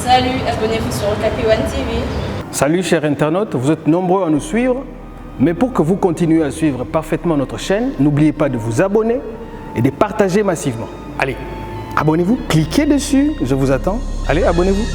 Salut, abonnez-vous sur Okapi One TV. Salut chers internautes, vous êtes nombreux à nous suivre, mais pour que vous continuiez à suivre parfaitement notre chaîne, n'oubliez pas de vous abonner et de partager massivement. Allez, abonnez-vous, cliquez dessus, je vous attends. Allez, abonnez-vous.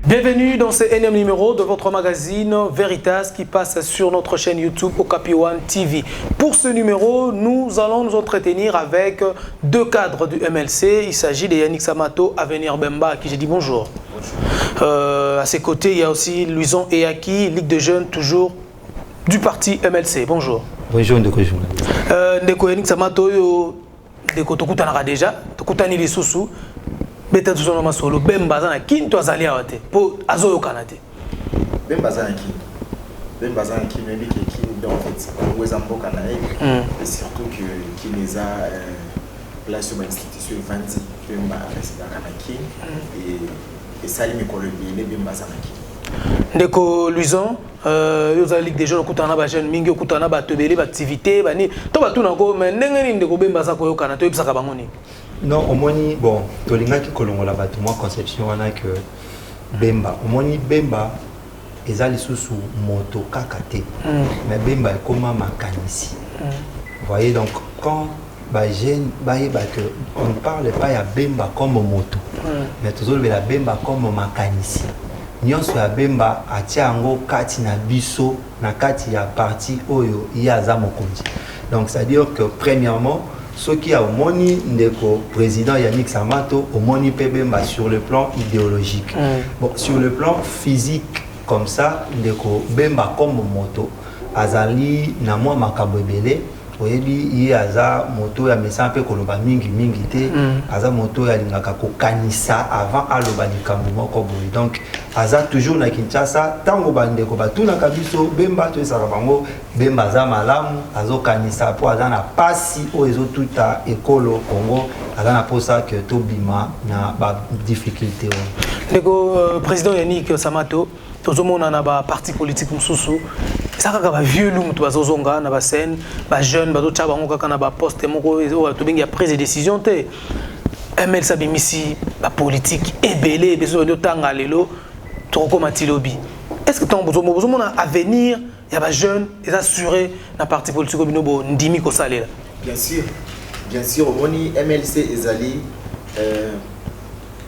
Bienvenue dans ce énième numéro de votre magazine Veritas qui passe sur notre chaîne YouTube Okapi One TV. Pour ce numéro, nous allons nous entretenir avec deux cadres du MLC. Il s'agit de Yannick Samato, Avenir Bemba, à qui j'ai dit bonjour. À ses côtés, il y a aussi Louison Eyaki, Ligue de jeunes, toujours du parti MLC. Bonjour. Bonjour, Ndeko journaliste. Ndeko Yannick Samato, Ndeko Tokutanara déjà, Tokutani les Soussou. Beta tout son solo Bemba zana kin to azali awate po azoyo kanate Bemba zana kin mais qui donc en fait on est en boka na et surtout que qui les a placé sur l'institution 20 Bemba reste dans kin et ça lui me colle bien Bemba zana kin Ndeko Luison yoza ligue des jeunes kutana ba jeune mingi kutana ba tebele ba activité bani to ba tuna ko mais ndenge ndeko Bemba za koyo kanate ebisaka bango ni. Non, au moins, bon, Tolinga qui colonge là-bas, tout moi conception on a que Bemba. Au moins, Bemba, ils ont les sous moto kakate. Mais Bemba est comme un mécanicien. Vous voyez, donc, quand on ne parle pas à Bemba comme moto, mais toujours la Bemba comme mécanicien. Nyonso ya Bemba atia ngo kati na biso na kati ya parti oyo ya za mokonzi. Donc, c'est-à-dire que premièrement, ce qui a au moni ndeko président Yannick Samato au moni Bemba sur le plan idéologique. Bon, sur le plan physique comme ça ndeko Bemba comme moto azali na mwa makambo ebele oyebi ye aza moto ya mesa pe koloba mingi te aza moto ya lingaka ko kanisa avant aloba likambo moko boye. Donc aza toujours na Kinshasa tango bandeko batuna kabiso Bemba to esaka bango Bemba za malamu azo kanisa po aza na pasi o ezo tuta ekolo Congo aza na posa que to bima na ba difficulté o. Ndeko président Yannick Samato tozomona na ba parti politique mususu ça ka vieux loup to bazozonga na ba scène ba jeune bazo tcha bango kaka na ba poste moko to bengi ya prise de décision te ML sabimisi ba politique ebelé beso de tanga lelo to komati lobby. Est-ce que ton bozomona avenir ya ba jeune et assuré na parti politique binobo ndimi ko salela? Bien sûr moni MLC ezali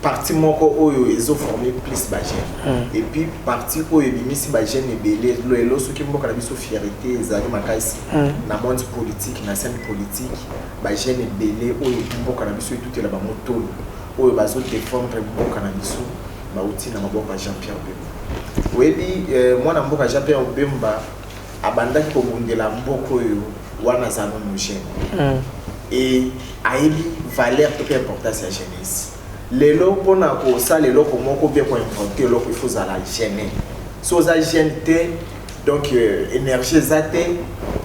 parti moko oyo ezo formé plus ba jeune et puis parti oyo bimisi ba jeune ebele lelo soki mboka na biso fierté ezali makasi na monde politique na scène politique ba jeune ebele oyo mboka na biso etutela ba motolo oyo bazo défendre mboka na biso ba uti na maboko Jean-Pierre Bemba webi mwana mboka Jean-Pierre Bemba abandaki ko bundela mboka oyo wana zano no jeune et ayebi valeur to importance ya jeunesse. Lelo pona ko sa lelo ko moko bien ko inventer lelo il faut za la gêner so za gêner donc énergie zate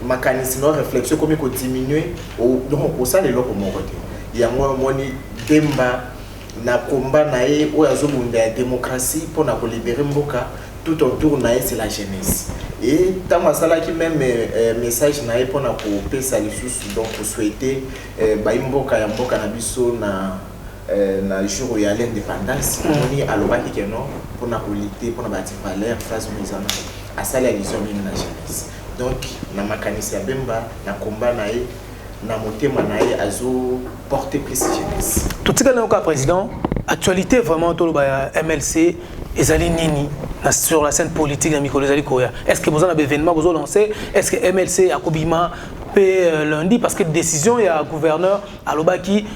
mécanisme réflexion comme ko diminuer donc ko sa lelo ko moko te ya moni Bemba na combat na ye o yazo bunda ya démocratie pona ko libérer mboka tout autour na ye c'est la jeunesse et tant masala qui même message na ye pona ko pesa lisusu donc ko souhaiter ba mboka ya mboka na biso na jour où il y a l'indépendance, on est à l'oreille qui est non pour la lutter pour la bâtir valeur face aux misères à ça la vision de la jeunesse. Donc na mécanicien Bemba na combat na monter manaï azo porter plus jeunesse. Tout ce que le président actualité vraiment tout le MLC ezali nini sur la scène politique de Mikolo Zali Koya. Est-ce que vous avez un événement vous lancé? Est-ce que MLC a Kobima lundi parce que décision il y a gouverneur à l'Obaki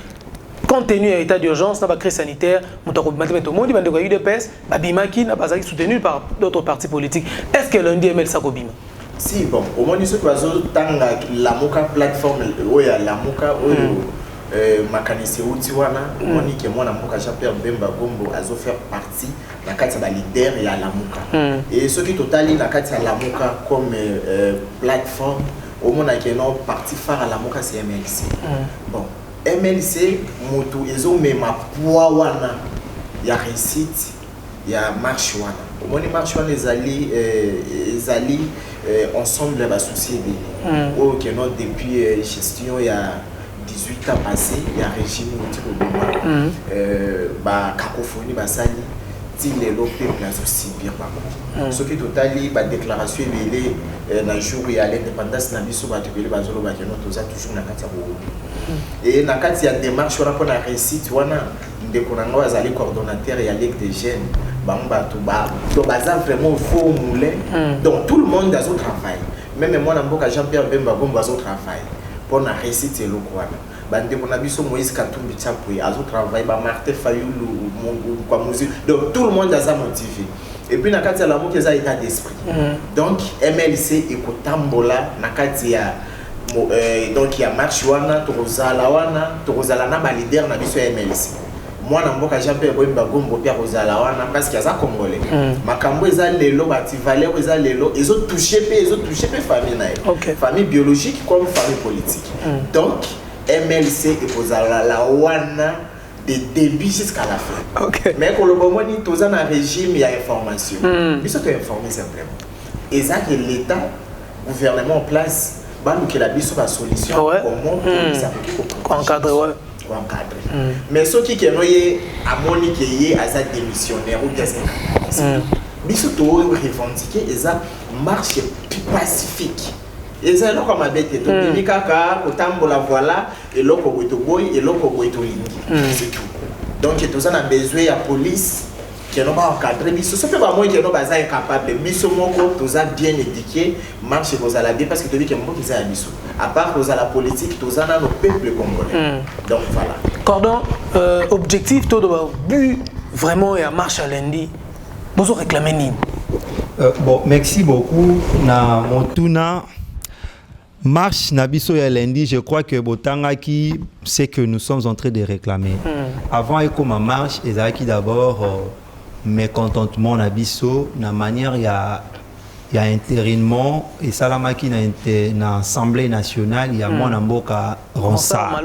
compte tenu à l'état d'urgence, dans la crise sanitaire, tout le monde a eu UDPS, Bimaki n'a pas été soutenu par d'autres partis politiques. Est-ce que lundi ML Sakobima? Si, bon, au moins, ce que la Moka plateforme, la Moka, makanisi utiwana, on dit que moi, la Moka, Jean-Pierre Bemba Gombo, a fait partie de la leader et à la Moka. Et ce qui totalement la Moka comme plateforme, au moins, il y a une partie phare à la Moka, c'est MLC. Bon. MLC, moto, ils ont même ma poids wana, il y a réussite, il y a marche wana. Au moins les marches wana, ils allaient ensemble la société. Oh, que non depuis gestion il y a 18 ans passé, il y a régime bah cacophonie bah sali, il est l'opé place aussi bien par contre. Ce qui totalement bah déclaration il dans jour il y a l'indépendance na biso ba tebele ba zolo ba que non tout ça toujours na kati et na kati ya démarche wana pour la réussite wana ndeko na ngo azali coordonnateur et ligue des jeunes bamba to ba to baza vraiment formulé donc tout le monde dans son travail même moi na mboka Jean-Pierre Bemba Gombo azo travail pour la réussite eloko wana bandeko na biso Moïse Katumbi Tchapoué azo travail ba Martin Fayulu kwa musique donc tout le monde a motivé et puis na kati ya la moka eza état d'esprit donc MLC ekotambola na kati ya donc il y a marche wana tozala na ba leader na biso ya MLC moi na mboka Jean-Pierre Bemba Gombo Pierre ozala wana parce qu'il y a ça congolais makambo eza lelo bati valeur eza lelo ils ont touché famille na famille biologique comme famille politique donc MLC ekozala la wana de début jusqu'à la fin mais pour le moment ni toza na régime il y a information biso to informer simplement et ça que l'état gouvernement en place bah nous que la biso ba solution comment pour ça encadrer mais ceux qui noyé à moni qui est à démissionnaire ou qu'est-ce que biso to revendiquer et ça marche pacifique et ça là comme abete to bimikaka kotambola voilà et loko boito boy et loko boito lingi c'est tout donc tout ça a besoin ya police qui n'ont pas encadré biso ce fait pas moi qui n'ont pas incapable biso moko tout ça bien éduqué marche aux ala bien parce que tu dis que moi qui ça biso à part aux ala politique tout ça dans le peuple congolais donc voilà cordon objectif tout de but vraiment et à marche à lundi vous réclamez ni bon merci beaucoup na motuna marche Nabiso et lundi, je crois que Botangaki, c'est que nous sommes en train de réclamer. Avant ma marche, Ezaki d'abord mécontentement Nabiso, na manière il y a intérinement et Salamaki na Assemblée nationale, il y a moi Namboka Ronsard.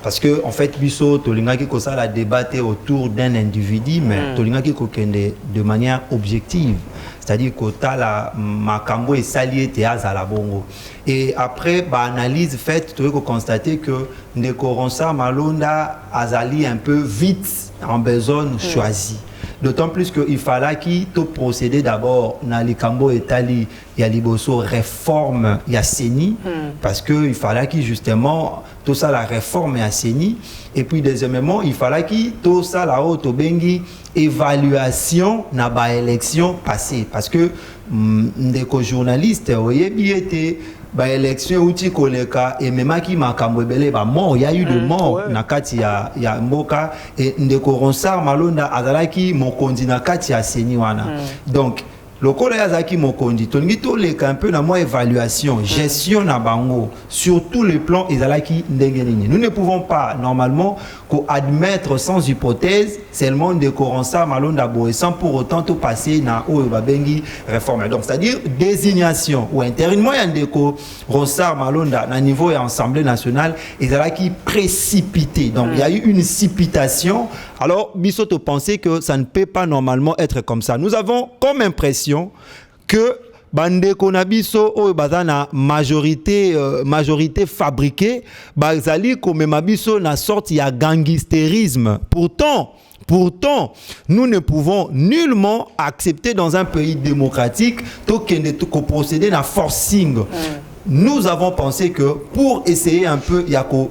Parce que en fait Biso Tolingaki kosa la débatté autour d'un individu, mais Tolingaki kokende de manière objective. C'est-à-dire que la makambo est salié théâtre à la bongo. Et après, analyse faite, tu peux constater que Ndeko Ronsard Malonda azali un peu vite en besoin choisi. D'autant plus qu'il fallait qu'il procéder d'abord dans les cambo Etali, il y a liboso réforme, il y a Séni, parce qu'il fallait qu'il justement tout ça la réforme est Séni. Et puis deuxièmement, il fallait qu'il tout ça la haute bengi évaluation na ba élection passée, parce que des journalistes voyez bien été ba élection outil koleka et même qui makambo belé ba mort, il y a eu de mort na kati ya mboka et Ndeko Ronsard Malonda azalaki mokondi na kati ya Séni wana. Donc le collège Azaki Mokondi, un peu dans mon évaluation, gestion na bango, sur tous les plans, nous ne pouvons pas normalement admettre sans hypothèse seulement de Ronsard Malonda Boé sans pour autant tout passer dans Oyobabengi réforme. Donc c'est-à-dire désignation ou intérinement de Ronsard Malonda à niveau et Assemblée nationale, qui précipité. Donc il y a eu une précipitation. Alors Bissoto pensait que ça ne peut pas normalement être comme ça. Nous avons comme impression que Bandeko Nabiso o bazana majorité fabriquée bazali comme Mabiso na sorte ya gangsterisme. Pourtant, nous ne pouvons nullement accepter dans un pays démocratique de procéder à forcing. Nous avons pensé que pour essayer un peu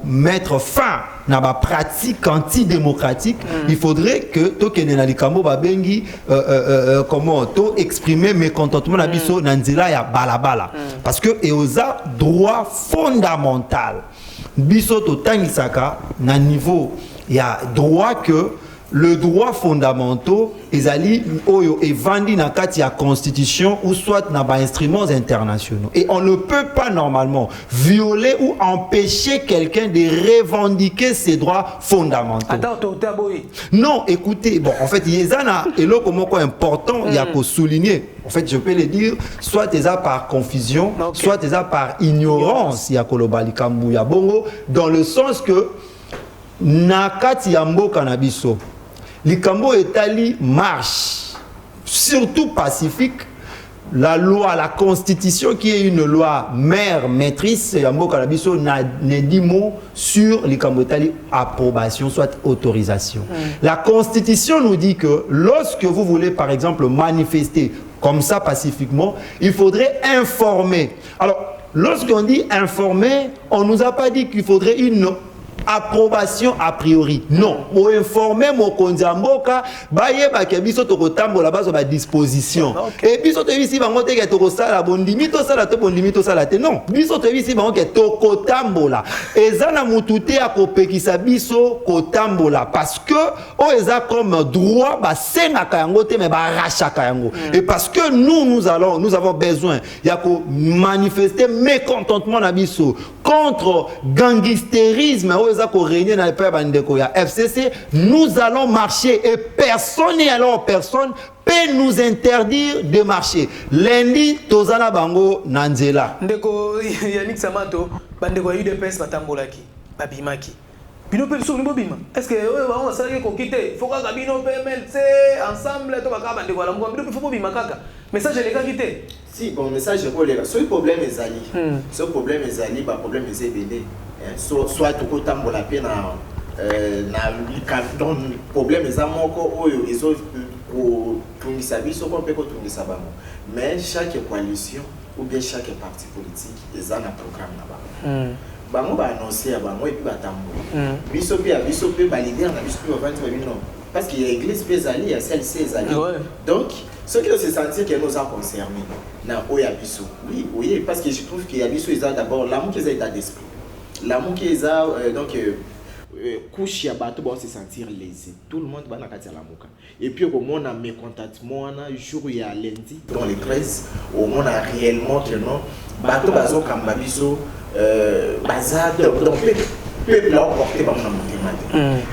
mettre fin à la pratique antidémocratique, il faudrait que Tokene Nalikambo Babengi exprimer mécontentement na biso nanzila ya balabala parce que eoza droit fondamental biso to tangisaka na niveau il y a droit que le droit fondamental est vendu dans la constitution ou soit dans les instruments internationaux. Et on ne peut pas normalement violer ou empêcher quelqu'un de revendiquer ses droits fondamentaux. Attends, non, écoutez, bon, en fait, il y a un important, il y a qu'à souligner. En fait, je peux le dire, soit c'est par confusion, soit c'est par ignorance, il y a bongo, dans le sens que nakati yambo cannabiso. Likambo Etali marche, surtout pacifique. La loi, la constitution qui est une loi mère, maîtrise, Yambo Kanabiso n'a dit mot sur Likambo Etali approbation, soit autorisation. La constitution nous dit que lorsque vous voulez par exemple manifester comme ça pacifiquement, il faudrait informer. Alors, lorsqu'on dit informer, on ne nous a pas dit qu'il faudrait une approbation a priori. Non. Pour informer mon konzamboka, baye ba ke biso to kotambo la base ba disposition. Et biso to bisi bango te ke to kosala bondimi to sala te bondimi to sala te. Non. Biso to bisi bango ke to kotambo la. Ezana mutute a kopekisa biso kotambo la parce que o eza comme droit ba senga kayango te mais ba racha kayango. Et parce que nous avons besoin ya ko manifester mécontentement na biso contre gangsterisme FCC, nous allons marcher et personne et alors personne peut nous interdire de marcher. Lundi, Tozana Bango Nanzela. Ndeko Yannick Samato, bandeko UDPS batambolaki, babimaki. Bino pe so bima. Est-ce que on va s'arrêter ko quitter? Faut que bino PMLC ensemble to baka bandeko la mbino faut bima kaka. Message les gars quitter. Si bon message ko les gars. Ce problème est ali. Ce problème est ali, ba problème est BD. Soit tout autant la peine dans le problème est moko oyo ezo ko tungisa biso ko pe ko tungisa bango. Mais chaque coalition ou bien chaque parti politique ils ont un programme là-bas. Bango ba annoncer bango et puis ba tambo. Biso pe ba leader na biso pe va non parce qu'il y a l'église pe zali, il y a celle-ci zali. Donc ceux qui se sentir que nous a concernés na oya biso. Oui, parce que je trouve qu'il y a biso ils ont d'abord l'amour qu'ils ont état d'esprit. L'amour qu'ils ont donc couche ya bato ba se sentir lésé. Tout le monde va na kati ya lamuka. Et puis au moins on a mécontentement na jour ya lundi dans les 13 au moins on a réellement que non bato bazo kamba biso bazade donc peuple a porté par mon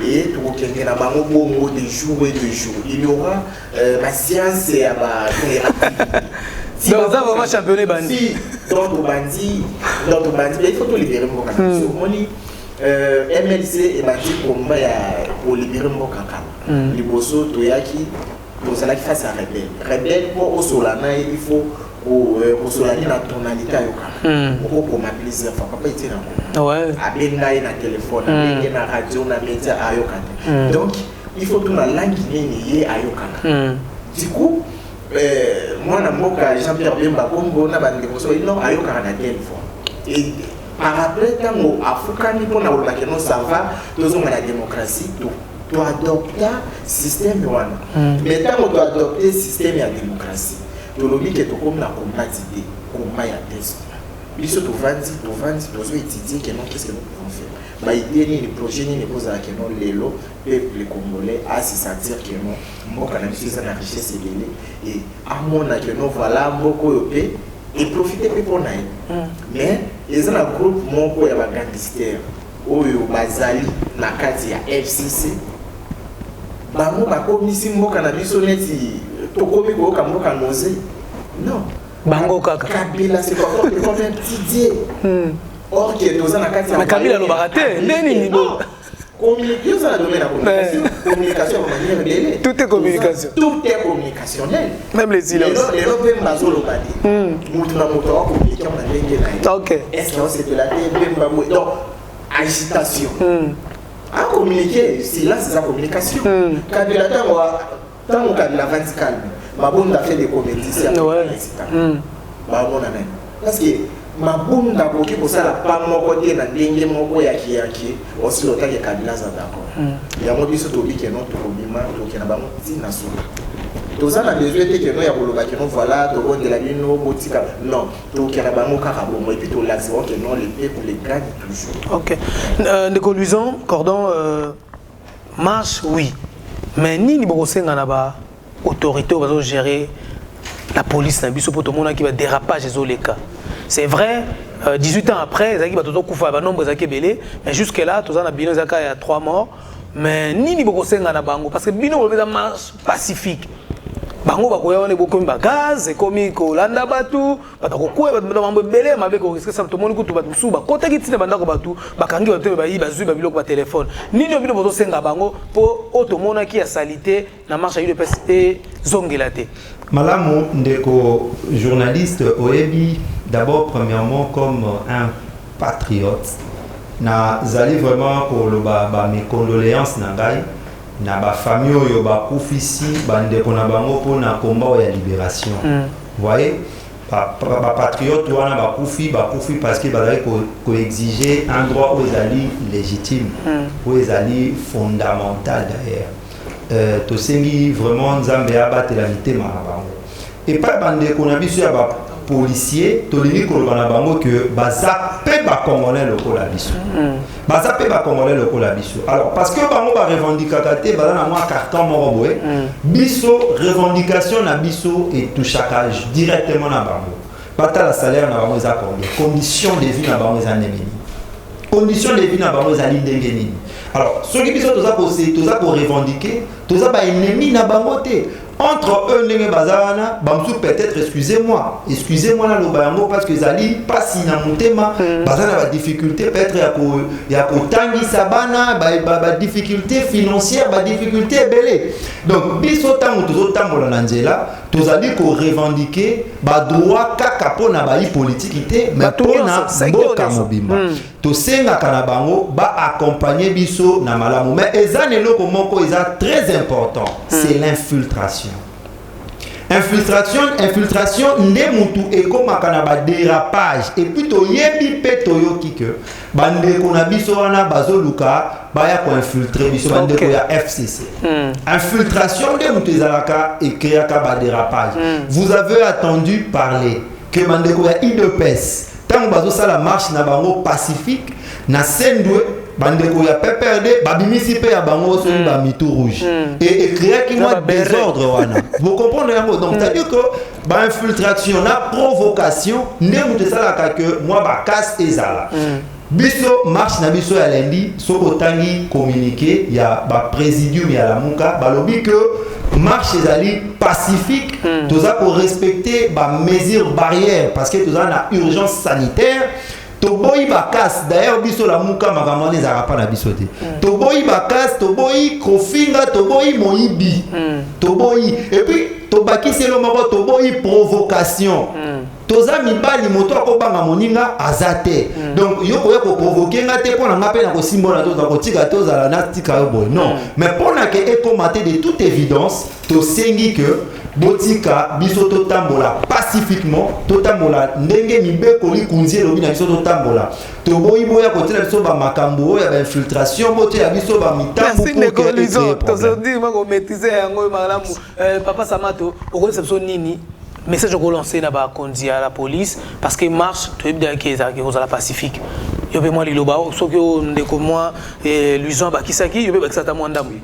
et tout quelqu'un na bango bongo de jour et de jour. Il y aura ma science et ba donc ça va championner bandi. Si donc bandi il faut tout libérer mon canal. On dit MLC et bandi combat pour libérer mon canal. Liboso toyaki pour cela qui face à rebelle pour au solana il faut pour solani la tonalité ayoka. Pour ma plaisir faut pas être là. Ouais. Abenga na téléphone, abenga na radio na média ayoka. Donc il faut tout la langue ni ayoka. Du coup moi na mboka Jean-Pierre Bemba Kombo na bande ko so non ayoka na telle fois et par après tango afukani pona oloba que non ça va tozonga la démocratie to adopter système wana mais tango to adopter système ya démocratie to lobi que to comme na compatibilité combat ya test biso to vandi tozo étudier que non qu'est-ce que nous pouvons faire ba idée ni projet ni poser que non lelo peuple congolais à se sentir que non mboka na biso na richesse ebele et à mon que non voilà mboko yopé et profiter pe pour naï mais les un groupe moko ya ba gangster oyo bazali na kati ya FCC bango bakomisi mboka na biso neti tokomi ko kamboka noze non bango kaka Kabila c'est comme un petit dieu or que nous en a kati ya Kabila lo baraté ndeni nibo communication dans le domaine de la communication de manière délai. Tout est communication. Tout est communicationnel. Même les silences. Les gens peuvent m'azoler ok. Est-ce qu'on s'est là donc agitation. À communiquer, silence c'est la communication. Kabila tant Kabila va se calmer. Ma bonne a fait des compétitions. Parce que ma bonne a bloqué pour ça la pas mon côté na dengue mon côté qui aussi le temps que Kabila ça d'accord. Il y a mon dit ce tobi que non to bima to que na ba mon na so. To ça na besoin que non ya boloba que non voilà to on de la bino botika non to que na ba mon kaka bon et puis to l'axe que non les peuple les gagne toujours. OK. Ndeko Luisan, Cordon marche oui mais nini bokosenga na ba autorité va gérer la police na biso pour tout le monde qui va dérapage ezoleka c'est vrai 18 ans après ezaki ba toto kufa ba nombre ezaki belé mais jusque là tous na bilan ezaka ya 3 morts mais nini bokosenga na bango parce que bino boleza marche pacifique bango bakoya wana bokomi ba gaz ekomi ko landa batu batakokuwa bambo belé mabe ko risque ça tout le monde kutu batu suba kota kitina bandako batu bakangi bato ba yi bazui ba biloko ba téléphone nini bino bozosenga bango pour automona qui a salité na marche ya UDPS et zongelate Malamu ndeko journaliste oyebi d'abord premièrement comme un patriote na zali vraiment pour le mes condoléances na ngai na ba famille oyo ba kufisi ba ndeko na bango pour na combat ya libération. Voyez ba patriote wana ba kufi parce que bazali ko exiger un droit aux alliés légitime aux alliés fondamental d'ailleurs. Tosengi vraiment nzambe abattre la mitema na bango et pas bande ko na biso ya ba policier tolingi ko na bango que baza pe ba congolais lokola biso baza pe ba congolais lokola biso alors parce que bango ba revendicateur baza na moi carton moko boye biso revendication na biso et touchage directement na bango bata la salaire na bango za combien condition de vie na bango za nemeni condition de vie na bango za ndenge nini. Alors, ceux qui sont tous à revendiquer, tous à ennemi na bangote. Entre eux, les bazana, bamsou peut-être excusez-moi là le bango parce que zali pas si na mutema, bazana ba difficulté peut-être ya ko tangi sabana, ba difficulté financière, ba difficulté belé. Donc biso tango tous tambola na nzela, tous ali ko revendiquer ba droit kaka pona ba politique mais pona boka mobimba. To senga kana bango ba accompagner biso na malamu mais ezane loko moko eza très important, c'est l'infiltration. Infiltration nde mutu ekomaka na ba dérapage et puis to yebi pe toyoki que bande ko na biso wana bazoluka baya ko infiltrer biso bande ko ya FCC. Infiltration nde mutu ezalaka ekreaka ba dérapage. Vous avez attendu parler que bande ko ya IDPS tant bazo sala marche na bango pacifique na Sendwe bandeko ya PPRD babimisi pe ya bango so ba mitou rouge et créer qui moi désordre wana vous comprenez donc c'est à dire que ba infiltration na provocation ndemu te sala ka que moi ba casse ezala biso marche na biso ya lundi so otangi communiqué ya ba présidium ya la muka balobi que marche ezali pacifique toza pour respecter ba mesures barrières parce que toza na urgence sanitaire. Toboyi bakas d'ailleurs biso la muka makamane ezaka pa na biso te toboyi bakas toboyi kofinga toboyi moyibi toboyi et puis tobaki selo moko toboyi provocation toza mibali moto akobanga moninga azate donc yoko yako provoquer ngate pona ngape na kosimbola to kotika to za na tika boy non mais pona ke ekomate de toute évidence to sengi que botika biso to tambola pacifiquement to tambola ndenge mibeko likunzie lobi na biso to tambola to boyi boya kotela biso ba makambo ya ba infiltration bote ya biso ba mitambo pour que les to dit mako maîtriser yango malamu papa Samato okolisa biso nini message que lancer na ba kondi à la police parce que marche to ebda keza ke kozala pacifique yobe moi liloba soki ndeko moi luison ba kisaki yobe ba kisata moi ndamu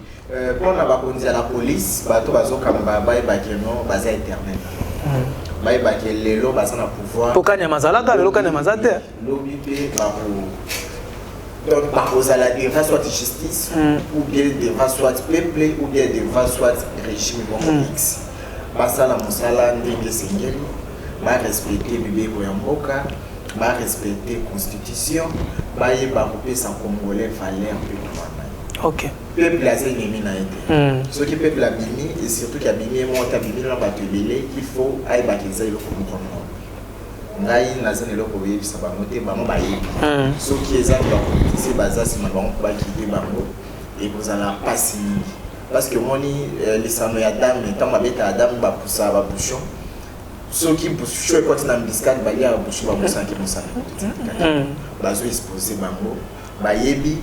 pour na ba kondi à la police bato bazokamba ba non baza éternel ba lelo baza na pouvoir pokanya mazalaka lelo kanya mazate lobi pe ba donc par la devra soit justice ou bien devra soit peuple ou bien devra soit régime X. Basala musala ndenge sengeli ba respecter bibeko ya mboka ba respecter constitution ba yeba kopesa congolais valeur pe wana OK peuple a ennemi na été ce qui peuple a bimi et surtout qui a bimi monta bimi na ba tebele il faut aiba keza yo comprendre ngai nazana loko yebisa bango te bango ba yebi ce qui est ba politisi bazasi na bango ba kide bango et vous allez passer parce que moni lisano ya dame tant mabeta adam ba poussa ba bouchon ceux qui bouchon quand na biscade ba ya bouchon ba boussa ki boussa bazo exposer bango ba yebi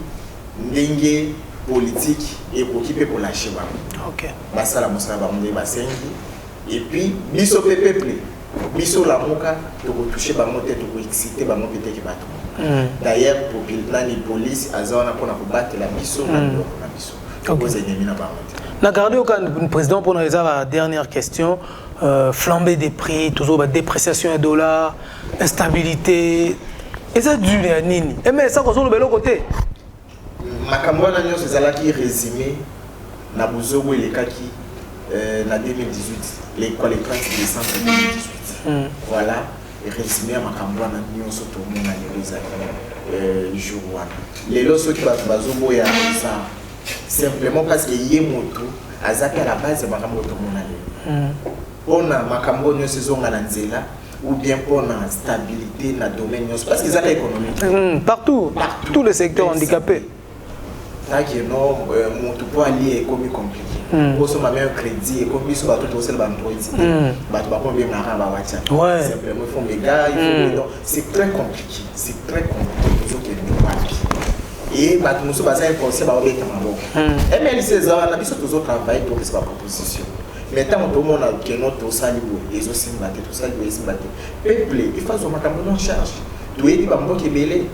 ndenge politique et occupé pour lâcher bango OK basala mosala bango ba sengi et puis biso peuple biso la moka to toucher bango te to exciter bango peut-être bato d'ailleurs pour la police azana pour na battre la biso na biso aux ennemis na bango. Na gardé au président pour la dernière question, flambée des prix, toujours la dépréciation du dollar, instabilité. Et ça dure à nini. Et mais ça qu'on le bel côté. Makambo na nyonso ezalaki résumé na bozogo elekaki na 2018 les 30 décembre 2018. Voilà, résumé makambo na nyonso to mona les jour wana. Les loso qui bazobo ya ça simplement parce que yemoto azaki à la base makambo to mona le. Pona makambo nyonso zonga na nzela ou bien pour la stabilité dans le domaine parce qu'ils ont l'économie. Partout, tous les secteurs handicapés. Tant que non, mon tout pour aller est comme compliqué. Pour ce moment, un crédit est comme si on tout seul bandroid. Ouais. Simplement, il faut mes gars, c'est très compliqué. C'est très compliqué. Et nous sommes basés sur un conseil qui est en train de faire. Et César, on a vu tous autres travail pour que ce soit proposition. Maintenant, tout le monde a que notre salibo, ils ont simbaté, tout ça, ils ont simbaté. Peuple, il faut que nous en charge. Tu es dit, tu es belé.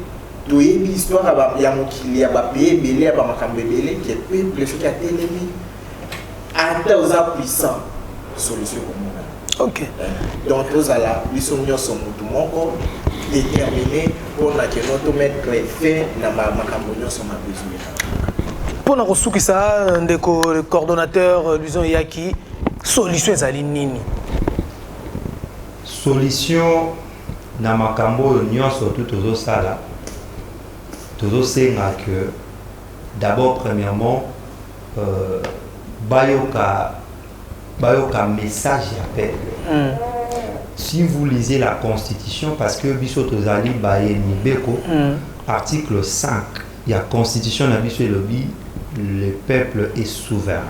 Tu es dit, histoire, il y a un qui a payé belé, il y a un belé, qui est peuple, qui a télémis. Attends aux puissants, solution pour nous. Ok. Donc, tous à la, ils sont déterminés pour que notre mettre fin dans ma cambonio sur ma besoin. Pour nous ressourcer ça, le coordonnateur, disons, Yaki. Solution ezali nini? Solution na makambo nyonso tout sala. Tozo senga que d'abord premièrement bayoka message ya peuple. Si vous lisez la constitution parce que biso tozali baye nibeko article 5 il y a constitution na biso lobby le peuple est souverain.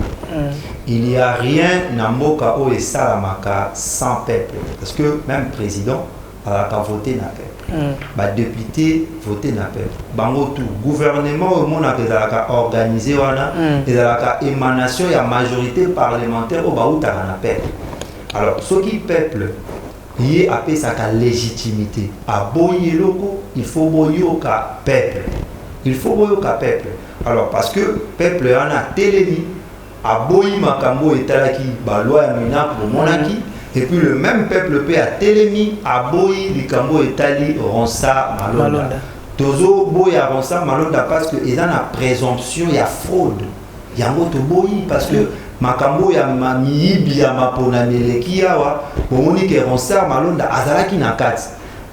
Il n'y a rien dans Moka ou et Salamaka sans peuple. Parce que même président a voté na peuple. Député voté na peuple. Bango tout gouvernement au monde a organisé et a émanation et la majorité parlementaire au baouta na peuple. Alors ce qui peuple il a appelé sa légitimité. À boyer loko, il faut boyer au peuple. Il faut boyer au peuple. Alors parce que le peuple en a télémi, a boyi makambo et talaki, loi ya mina pour monaki, et puis le même peuple peut a télémi, a boyi likambo et tali ronsa malonda. Tozo boya ronsa malonda parce que il y a la présomption, il y a fraude, il y a moto boyi parce que makambo ya mamiibi ya mapona meleki yawa, bomoni ke ronsa malonda azalaki na kati.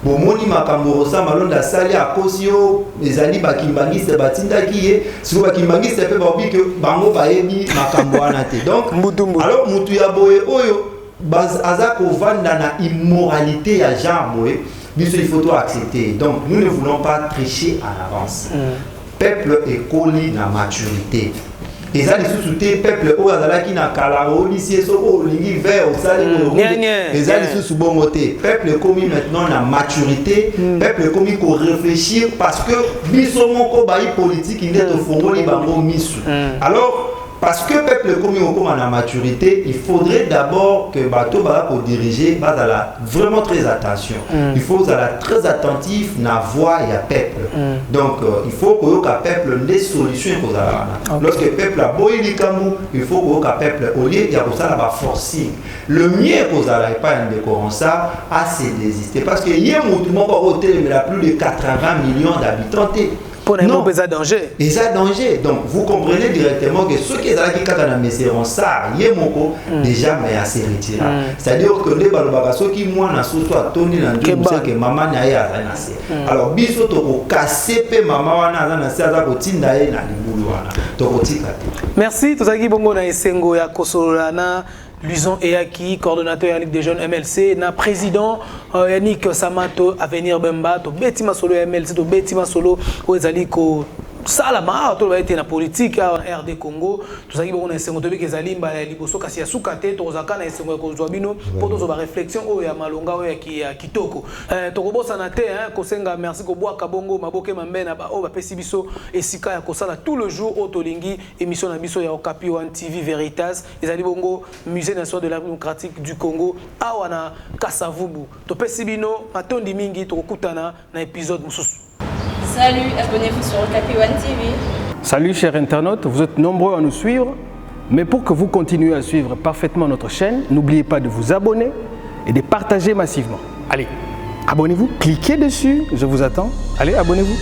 Bomoni makambo rosa malonda sali a kosio ezali bakimbangiste batindaki ye siko bakimbangiste pe babi que bango bayebi makambo anate donc alors mutu ya boye oyo azako vanda na immoralité ya genre boye biso il faut tout accepter donc nous ne voulons pas tricher en avance. Peuple est collé na maturité. Les gens qui sont peuple au azalaki na kala au lycée soko lingi vers au sale les gens qui sont bon côté peuple commis maintenant na maturité peuple commis ko réfléchir parce que biso moko bayi politique il est au fongoli bango misu alors parce que peuple commis au na maturité il faudrait d'abord que bateau ba pour diriger ba vraiment très attention il faut être très attentif na voix et à peuple donc il faut que le peuple des solutions lorsque peuple a boyi likamu il faut que le peuple au lieu de ça la forcing le mieux que ça pas un décor ça à se désister parce que hier mouvement au hôtel mais la plus de 80 millions d'habitants non, il y a danger. Il y a danger. Donc, vous comprenez directement que ceux qui sont ça, déjà, mais à se retirer. C'est-à-dire que les ceux qui moi na soit Tony na que maman na ya na alors biso to casser pe maman wana na sa ko tinda na libulu wana to ko tika. Merci tozaki bongo na esengo ya kosolana Luison Eyaki, coordonnateur Yannick des jeunes MLC, na président Yannick Samato Avenir Bemba, to Betima Solo MLC, to Betima Solo Oezaliko Salama, to va être na politique RD Congo, to zaki bon na sengo to beke zalimba liboso kasi ya sukate to zaka na sengo ko zwabino pour to ba réflexion o ya malonga o ya kitoko. To ko bosa na te ko senga merci ko bwa kabongo maboke mambena ba o ba pesi biso esika ya ko sala tout le jour o to lingi émission na biso ya Okapi One TV Veritas, ezali bongo Musée national de la démocratique du Congo awana Kasavubu. To pesi bino matondi mingi to kutana na épisode mususu. Salut, abonnez-vous sur Okapi One TV. Salut chers internautes, vous êtes nombreux à nous suivre, mais pour que vous continuiez à suivre parfaitement notre chaîne, n'oubliez pas de vous abonner et de partager massivement. Allez, abonnez-vous, cliquez dessus, je vous attends. Allez, abonnez-vous.